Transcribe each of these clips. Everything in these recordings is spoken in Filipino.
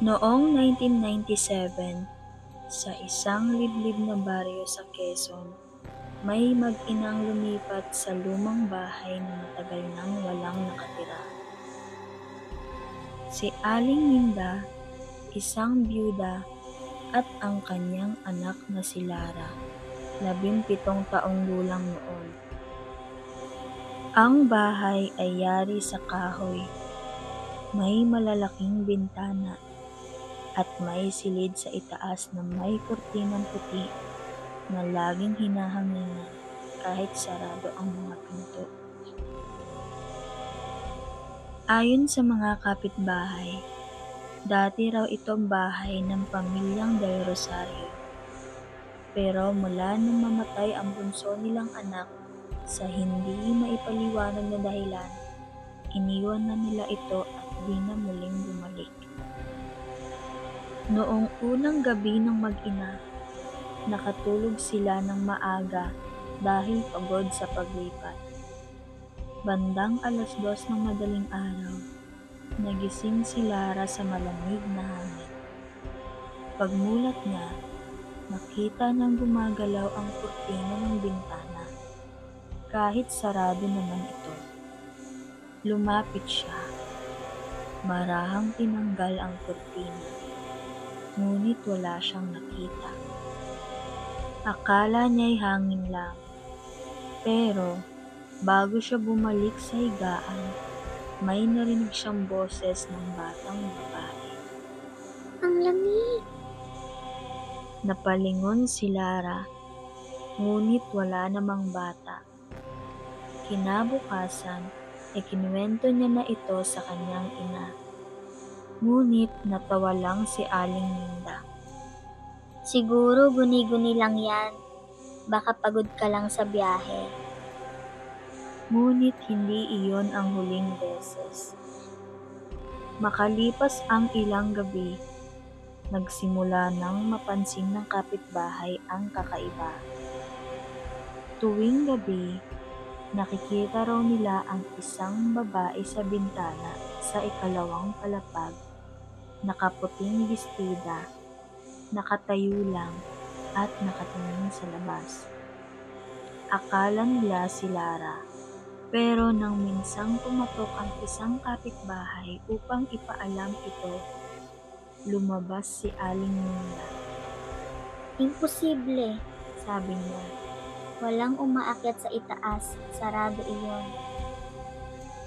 Noong 1997, sa isang liblib na baryo sa Quezon, may mag-inang lumipat sa lumang bahay na matagal nang walang nakatira. Si Aling Minda, isang byuda, at ang kanyang anak na si Lara, 17 taong gulang noon. Ang bahay ay yari sa kahoy, may malalaking bintana, at may silid sa itaas na may kurtinang puti na laging hinahanginan kahit sarado ang mga pinto. Ayon sa mga kapitbahay, dati raw itong bahay ng pamilyang Del Rosario. Pero mula nung mamatay ang bunso nilang anak sa hindi maipaliwanag na dahilan, iniwan na nila ito at di na muling bumalik. Noong unang gabi ng mag-ina, nakatulog sila ng maaga dahil pagod sa paglipat. Bandang 2:00 ng madaling araw, nagising si Lara sa malamig na hangin. Pagmulat niya, nakita niyang gumagalaw ang kurtina ng bintana, kahit sarado naman ito. Lumapit siya. Marahang tinanggal ang kurtina, ngunit wala siyang nakita. Akala niya'y hangin lang, pero bago siya bumalik sa higaan, may narinig siyang boses ng batang babae. Ang lamig! Napalingon si Lara, ngunit wala namang bata. Kinabukasan, ikinuwento niya na ito sa kanyang ina. Ngunit natawa lang si Aling Minda. Siguro guni-guni lang yan. Baka pagod ka lang sa biyahe. Ngunit hindi iyon ang huling beses. Makalipas ang ilang gabi, nagsimula nang mapansin ng kapitbahay ang kakaiba. Tuwing gabi, nakikita raw nila ang isang babae sa bintana sa ikalawang palapag, nakaputing bestida, nakatayo lang at nakatingin sa labas. Akala nila si Lara, pero nang minsang pumatok ang isang kapitbahay upang ipaalam ito, lumabas si Aling Minda. Imposible, Sabi niya, walang umaakyat sa itaas, sarado iyon.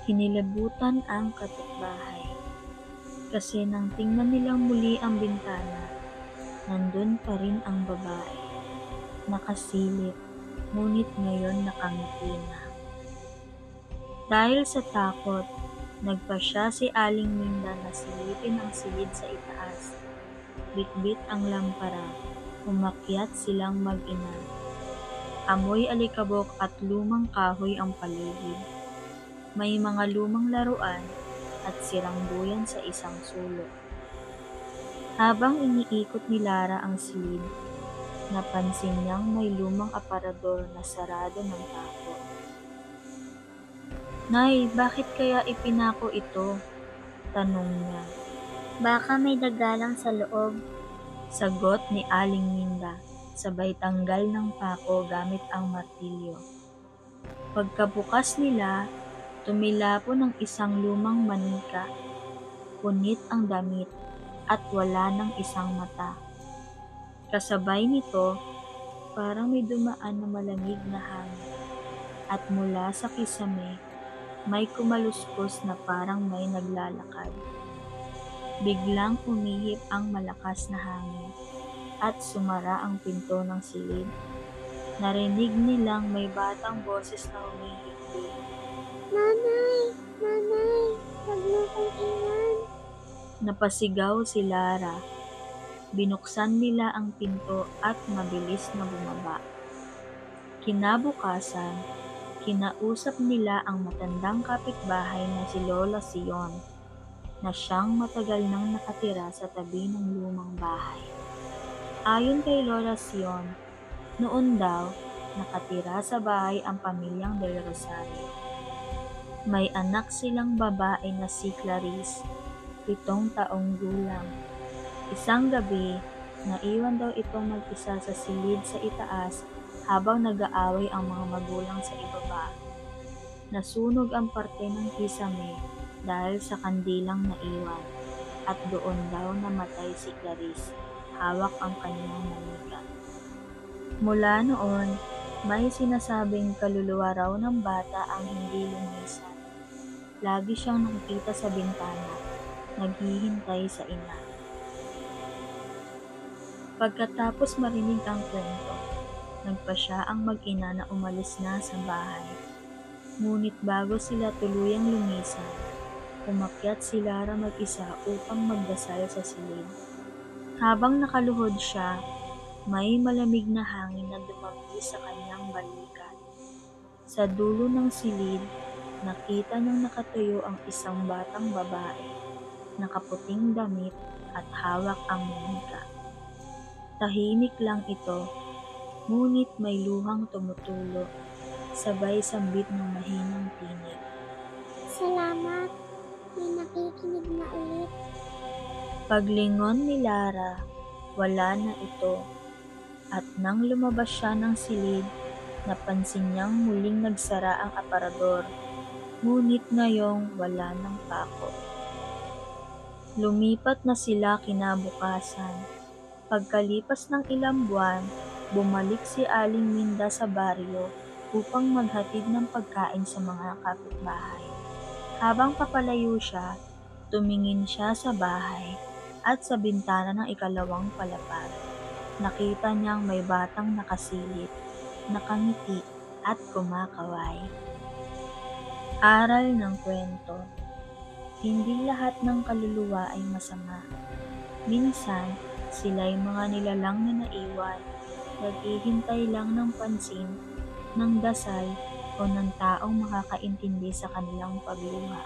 kinilabutan ang kapitbahay. Kasi nang tingnan nilang muli ang bintana, nandun pa rin ang babae. Nakasilip, ngunit ngayon nakangiti na. Dahil sa takot, nagpasya si Aling Minda na silipin ang silid sa itaas. Bitbit ang lampara, umakyat silang mag-ina. Amoy alikabok at lumang kahoy ang paligid. May mga lumang laruan at sirang buyan sa isang sulok. Habang iniikot ni Lara ang silid, napansin niyang may lumang aparador na sarado ng tako. Nay, bakit kaya ipinako ito? Tanong niya. Baka may dagalang sa loob. Sagot ni Aling Minda, sabay tanggal ng pako gamit ang martilyo. Pagkabukas nila, tumilapon ang isang lumang manika. Punit ang damit at wala ng isang mata. Kasabay nito, parang may dumaan na malamig na hangin. At mula sa kisame, may kumaluskos na parang may naglalakad. Biglang umihip ang malakas na hangin at sumara ang pinto ng silid. Narinig nilang may batang boses na humihikbi. Nanay! Nanay! Huwag mo kong iwan! Napasigaw si Lara. Binuksan nila ang pinto at mabilis na bumaba. Kinabukasan, kinausap nila ang matandang kapitbahay na si Lola Sion, na siyang matagal nang nakatira sa tabi ng lumang bahay. Ayon kay Lola Sion, noon daw, nakatira sa bahay ang pamilyang Del Rosario. May anak silang babae na si Clarice, 7 taong gulang, Isang gabi, naiwan daw itong mag-isa sa silid sa itaas habang nag-aaway ang mga magulang sa ibaba. Nasunog ang parte ng kisame dahil sa kandilang naiwan at doon daw namatay si Clarice, hawak ang kanyang manika. Mula noon, may sinasabing kaluluwa raw ng bata ang hindi lumisan. Lagi siyang nakikita sa bintana, naghihintay sa ina. Pagkatapos marinig ang kwento, nagpasya ang mag-ina na umalis na sa bahay. Ngunit bago sila tuluyang lumisan, umakyat si Lara mag-isa upang magdasal sa silid. Habang nakaluhod siya, may malamig na hangin na dumampi sa kanyang balikat. Sa dulo ng silid, nakita niyang nakatayo ang isang batang babae, nakaputing damit at hawak ang manika. Tahimik lang ito, ngunit may luhang tumutulo, sabay sambit ng mahinang tinig. Salamat, may nakikinig na ulit. Paglingon ni Lara, wala na ito, at nang lumabas siya ng silid, napansin niyang muling nagsara ang aparador, ngunit ngayong wala ng pako. Lumipat na sila kinabukasan. Pagkalipas ng ilang buwan, bumalik si Aling Minda sa baryo upang maghatid ng pagkain sa mga kapitbahay. Habang papalayo siya, tumingin siya sa bahay at sa bintana ng ikalawang palapag. Nakita niyang may batang nakasilip, nakangiti at kumakaway. Aral ng kwento: hindi lahat ng kaluluwa ay masama. Minsan, sila'y mga nilalang na naiwan, naghihintay lang ng pansin, ng dasal o ng taong makakaintindi sa kanilang pagluha.